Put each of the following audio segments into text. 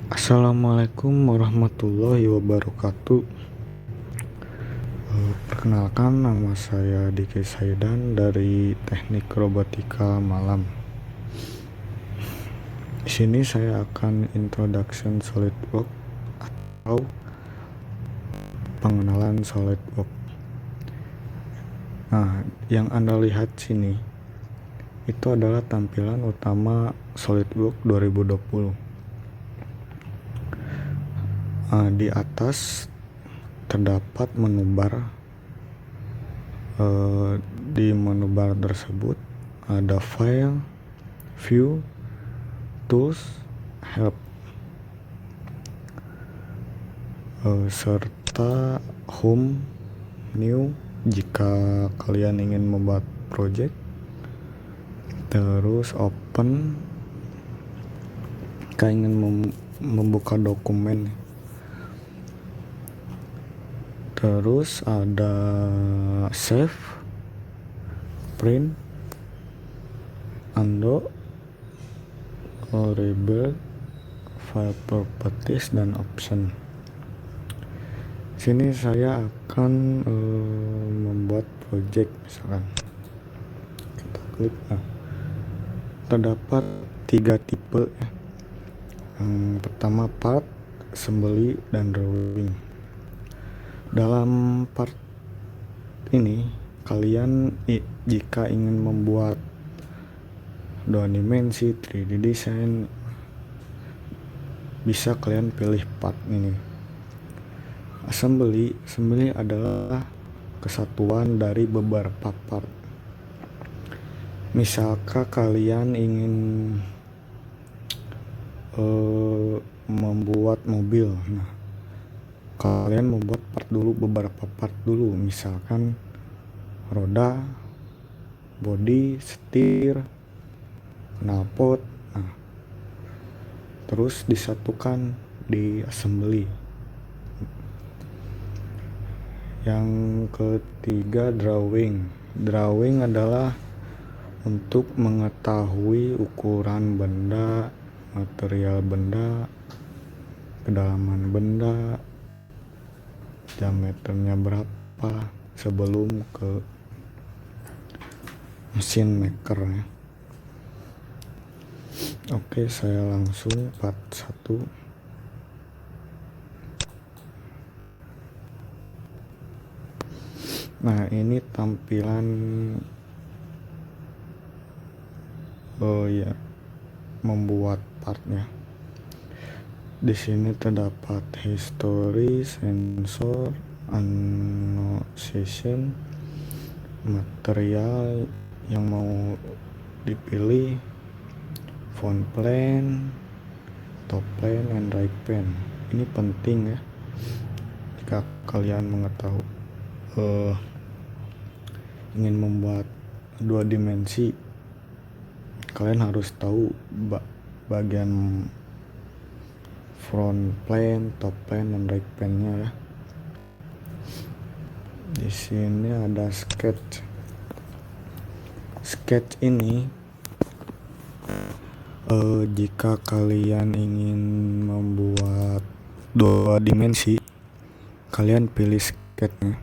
Assalamualaikum warahmatullahi wabarakatuh. Perkenalkan, nama saya Diki Saidan dari Teknik Robotika Malam. Di sini saya akan introduction SolidWorks atau pengenalan SolidWorks. Nah, yang Anda lihat sini itu adalah tampilan utama SolidWorks 2020. Di atas terdapat menu bar. Di menu bar tersebut ada File, View, Tools, Help, serta Home, New jika kalian ingin membuat project, terus Open jika ingin membuka dokumen, terus ada Save, Print, Undo, Rebuild, File Properties, dan Option. Sini saya akan membuat project, misalkan kita klik. Terdapat 3 tipe ya. Yang pertama part, assembly, dan drawing. Dalam part ini kalian jika ingin membuat 2 dimensi 3D design, bisa kalian pilih part ini. Assembly adalah kesatuan dari beberapa part. Misalkan kalian ingin membuat mobil, kalian membuat beberapa part dulu, misalkan roda, bodi, setir, knalpot, terus disatukan di assembly. Yang ketiga drawing adalah untuk mengetahui ukuran benda, material benda, kedalaman benda, diameternya berapa sebelum ke mesin maker ya. Oke, saya langsung part 1. Nah, ini tampilan membuat partnya. Di sini terdapat history, sensor, annotation, material yang mau dipilih, front plane, top plane, and right plane. Ini penting ya jika kalian mengetahui ingin membuat 2 dimensi. Kalian harus tahu bagian front plane, top plane, dan right plane-nya ya. Di sini ada sketch. Sketch ini jika kalian ingin membuat 2 dimensi, kalian pilih sketchnya.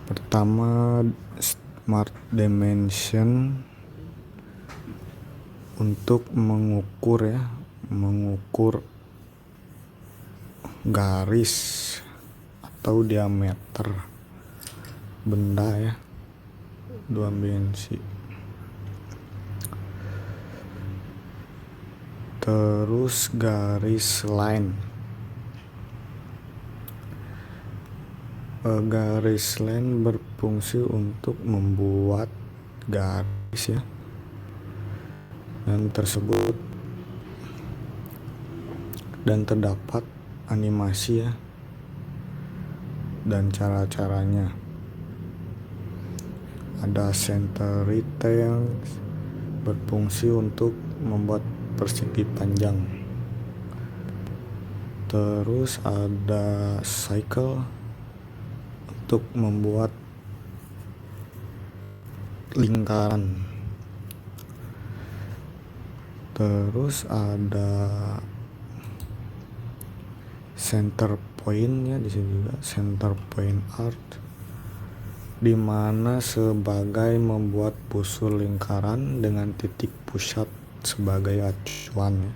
Pertama, Smart Dimension untuk mengukur garis atau diameter benda ya, 2 dimensi. Terus garis line. Garis line berfungsi untuk membuat garis ya, dan terdapat animasi ya dan cara-caranya. Ada center retail berfungsi untuk membuat persegi panjang. Terus ada cycle untuk membuat lingkaran. Terus ada center point-nya di sini juga center point art, di mana sebagai membuat busur lingkaran dengan titik pusat sebagai acuan.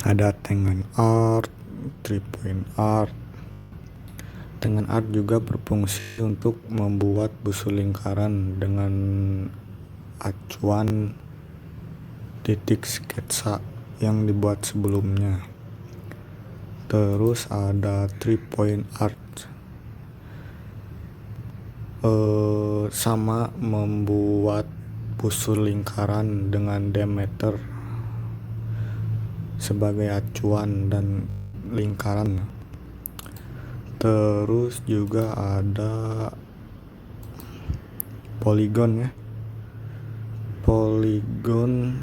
Ada tangen art, 3-point art. Tangen art juga berfungsi untuk membuat busur lingkaran dengan acuan titik sketsa yang dibuat sebelumnya. Terus ada 3-point art, sama membuat busur lingkaran dengan diameter sebagai acuan dan lingkaran. Terus juga ada poligon ya. Poligon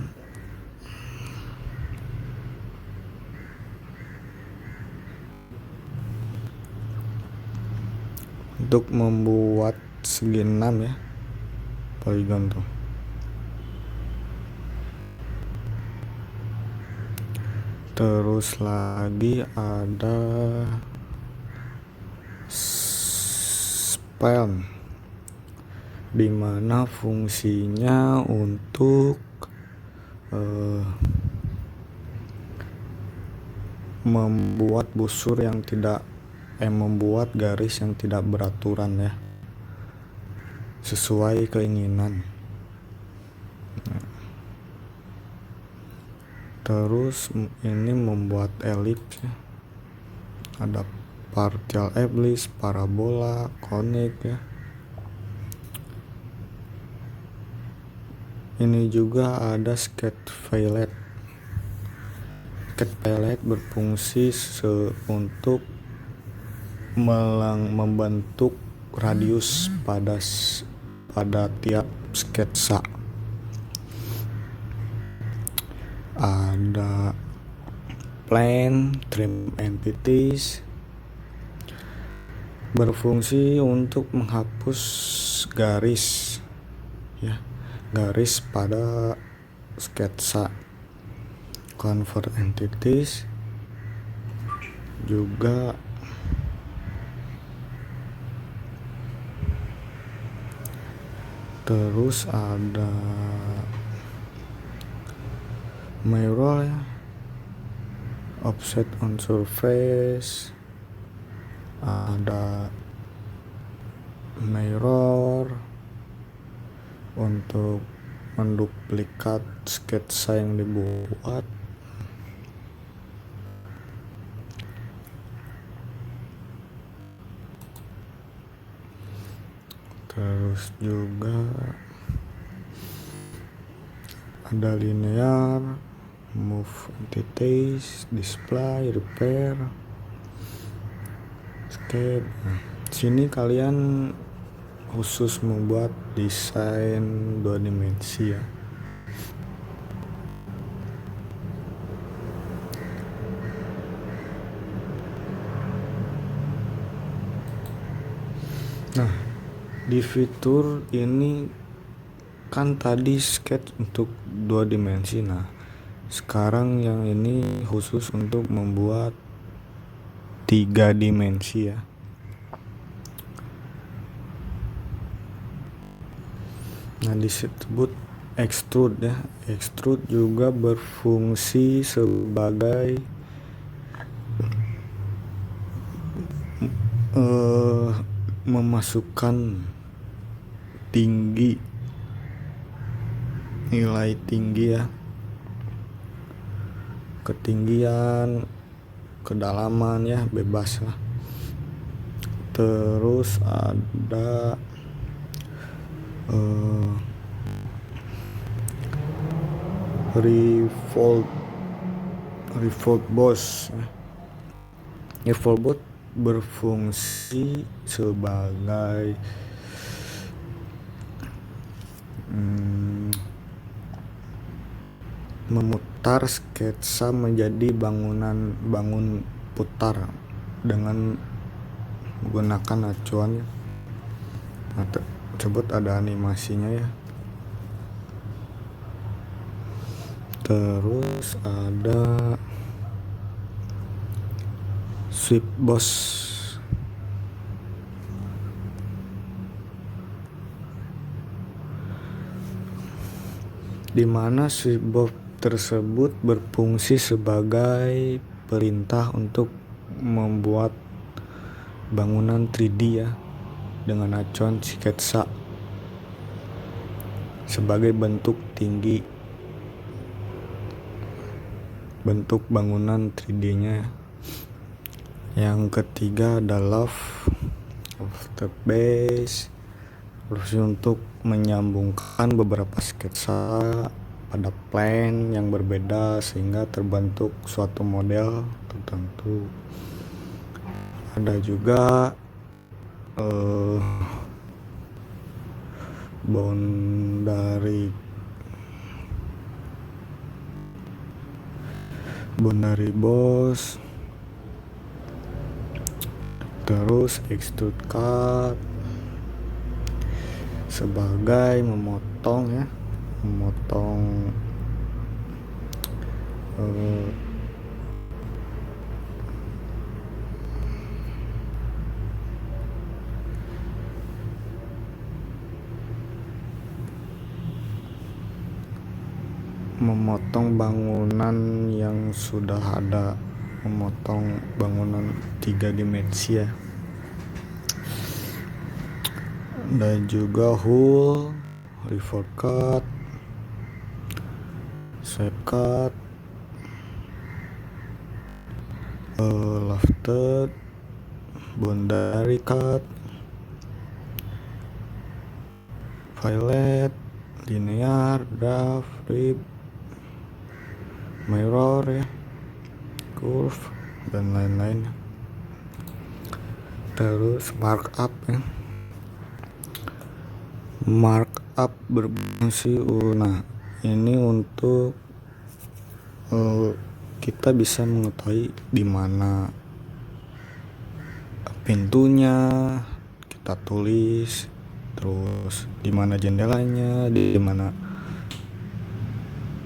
untuk membuat segi 6 ya, poligon tuh. Terus lagi ada spline, dimana fungsinya untuk membuat busur yang tidak membuat garis yang tidak beraturan ya, sesuai keinginan. Terus ini membuat elips ya. Ada partial ellipse, parabola, konik ya. Ini juga ada sketch fillet. Sketch fillet berfungsi untuk membentuk radius pada tiap sketsa. Ada plane, trim entities, berfungsi untuk menghapus garis ya, garis pada sketsa. Convert entities juga terus ada mirror ya, offset on surface, ada mirror untuk menduplikat sketsa yang dibuat. Terus juga ada linear, move entities, display, repair, escape. Sini kalian khusus membuat desain 2 dimensi ya. Nah, di fitur ini kan tadi sketch untuk 2 dimensi. Nah, sekarang yang ini khusus untuk membuat 3 dimensi ya. Nah, disebut extrude ya. Extrude juga berfungsi sebagai memasukkan nilai tinggi ya, ketinggian, kedalaman ya, bebas lah. Terus ada revolve boss. Revolve boss berfungsi sebagai memutar sketsa menjadi bangun putar dengan menggunakan acuan. Nah, tersebut ada animasinya ya. Terus ada Sweetbox, di mana Sweetbox tersebut berfungsi sebagai perintah untuk membuat bangunan 3D ya, dengan acuan sketsa sebagai bentuk tinggi bentuk bangunan 3D-nya. Yang ketiga ada love of the base, fungsi untuk menyambungkan beberapa sketsa pada plan yang berbeda sehingga terbentuk suatu model tertentu. Ada juga boundary box, terus extrude cut sebagai memotong memotong bangunan yang sudah ada, memotong bangunan 3 dimensi ya. Dan juga hull, river cut, sweep cut, lofted, boundary cut, fillet, linear, draft, rib, mirror ya, curve dan lain-lain. Terus markup ya. Markup berfungsi ini untuk kita bisa mengetahui di mana pintunya kita tulis, terus di mana jendelanya, di mana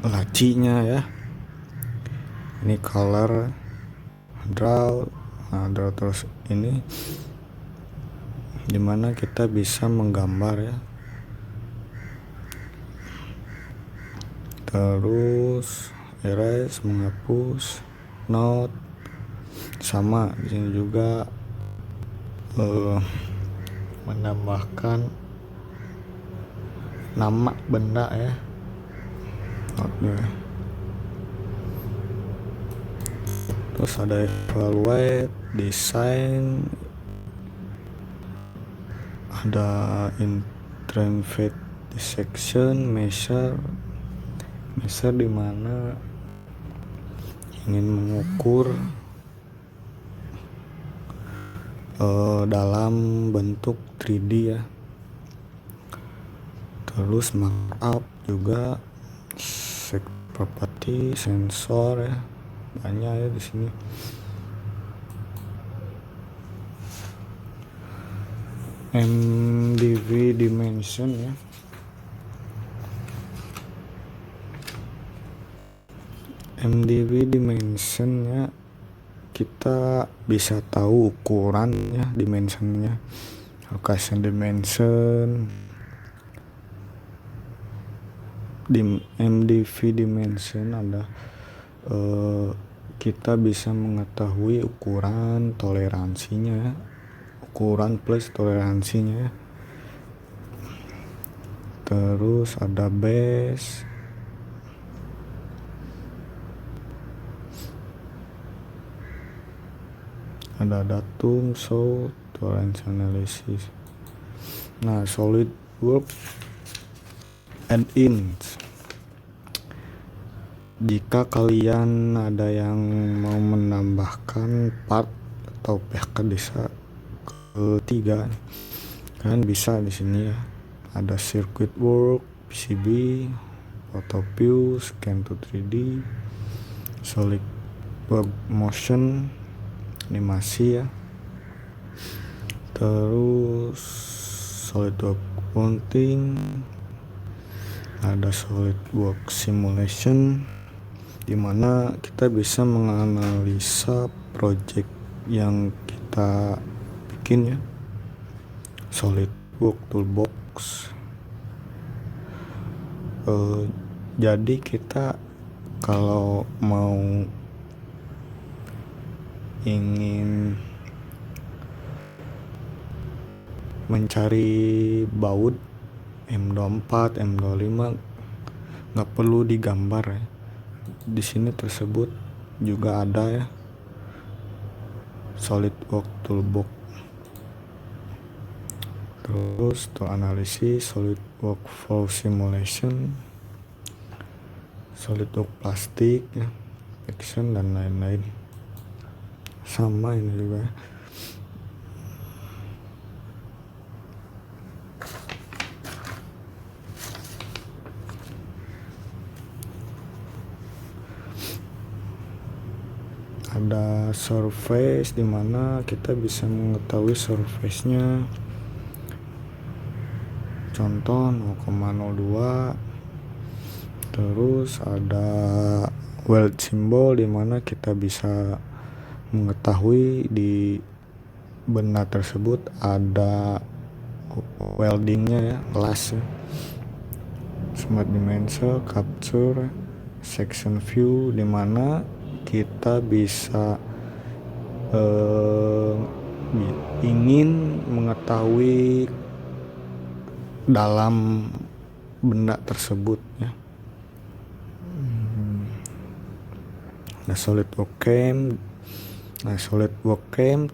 lacinya ya. Ini color, draw, terus ini dimana kita bisa menggambar ya. Terus erase, menghapus, note, sama di sini juga menambahkan nama benda ya, note-nya. Terus ada evaluate, design, ada interpret, dissection, measure di mana ingin mengukur dalam bentuk 3D ya. Terus markup juga, set property, sensor ya, banyak ya di sini. MDV dimension ya. MDV dimensionnya kita bisa tahu ukurannya, dimensionnya, location dimension. Di MDV dimension ada kita bisa mengetahui ukuran toleransinya, ukuran plus toleransinya. Terus ada base, ada datum, show, tolerance analysis. Nah, SolidWorks add-ins. Jika kalian ada yang mau menambahkan part atau pihak desa ketiga, kalian bisa di sini ya. Ada circuit work, PCB, photo view, scan to 3D, SolidWorks motion, animasi ya. Terus SolidWorks mounting, ada SolidWorks simulation, dimana kita bisa menganalisa project yang kita bikin ya, SolidWorks Toolbox. Jadi kita kalau mau ingin mencari baut M24, M25 nggak perlu digambar ya. Di sini tersebut juga ada ya, SolidWorks Toolbox. Terus tool analisis, SolidWorks Flow Simulation, SolidWorks plastik ya, action dan lain-lain. Sama ini juga. Ada surface dimana kita bisa mengetahui surface-nya. Contoh 0,02. Terus ada weld symbol dimana kita bisa mengetahui di benda tersebut ada weldingnya ya, las ya. Smart dimension, capture, section view dimana kita bisa ingin mengetahui dalam benda tersebut ya. Nah, SolidWorks Cam. Nah, SolidWorks Cam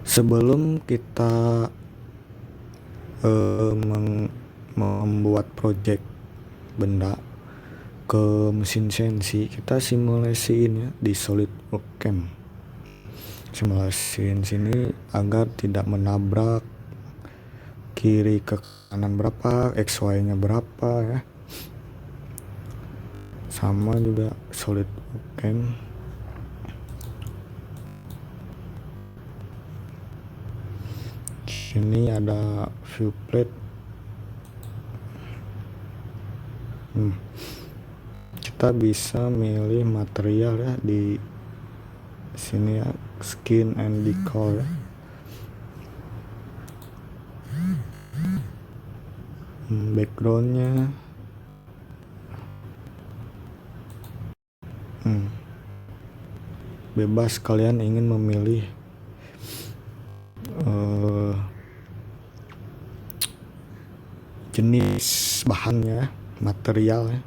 sebelum kita membuat project benda ke mesin CNC, kita simulasiin ya di SolidWorks Cam. Simulasiin sini agar tidak menabrak, kiri ke kanan berapa, XY nya berapa ya. Sama juga SolidWorks Cam. Sini ada view plate. Kita bisa milih material ya di sini ya, skin and decor ya. Backgroundnya bebas kalian ingin memilih jenis bahannya, material ya.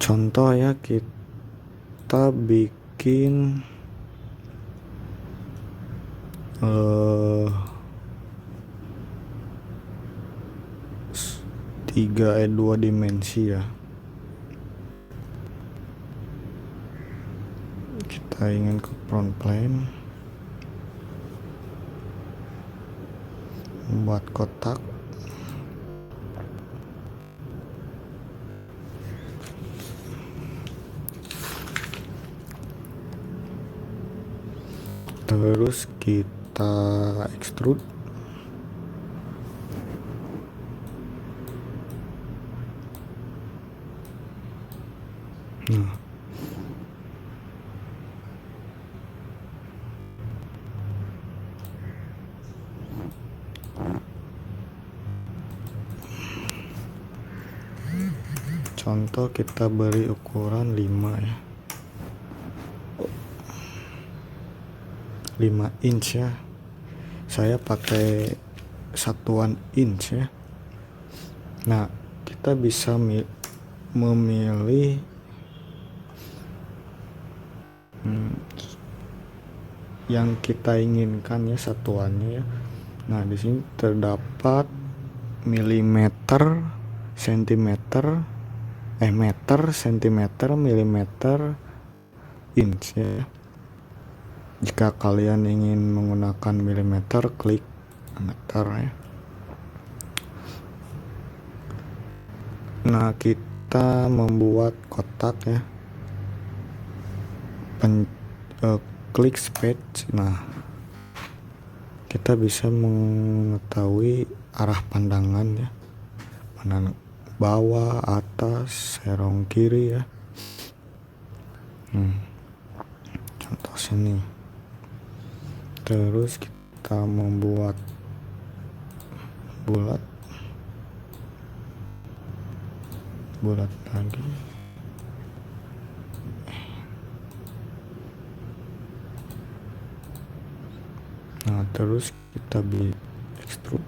Contoh ya, kita bikin 2 dimensi ya. Kita ingin ke front plane, membuat kotak. Terus kita extrude. Nah, contoh kita beri ukuran 5 ya, 5 inch ya. Saya pakai satuan inch ya. Nah, kita bisa memilih yang kita inginkan ya, satuannya ya. Nah, di sini terdapat milimeter, sentimeter, meter, sentimeter, milimeter, inch ya. Jika kalian ingin menggunakan milimeter, klik meter ya. Nah, kita kita membuat kotak ya, klik space. Nah, kita bisa mengetahui arah pandangan ya, pandangan bawah, atas, serong kiri ya. Contoh sini. Terus kita membuat bulat lagi. Nah, terus kita extrude.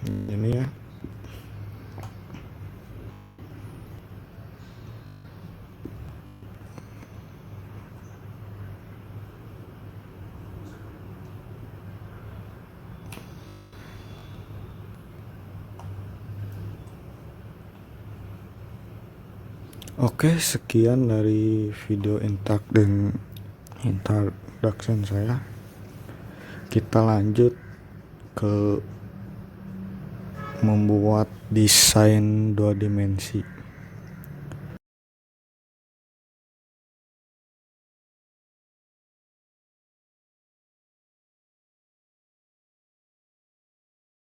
Ini ya. Oke, sekian dari video introduction saya. Kita lanjut ke membuat desain 2 dimensi.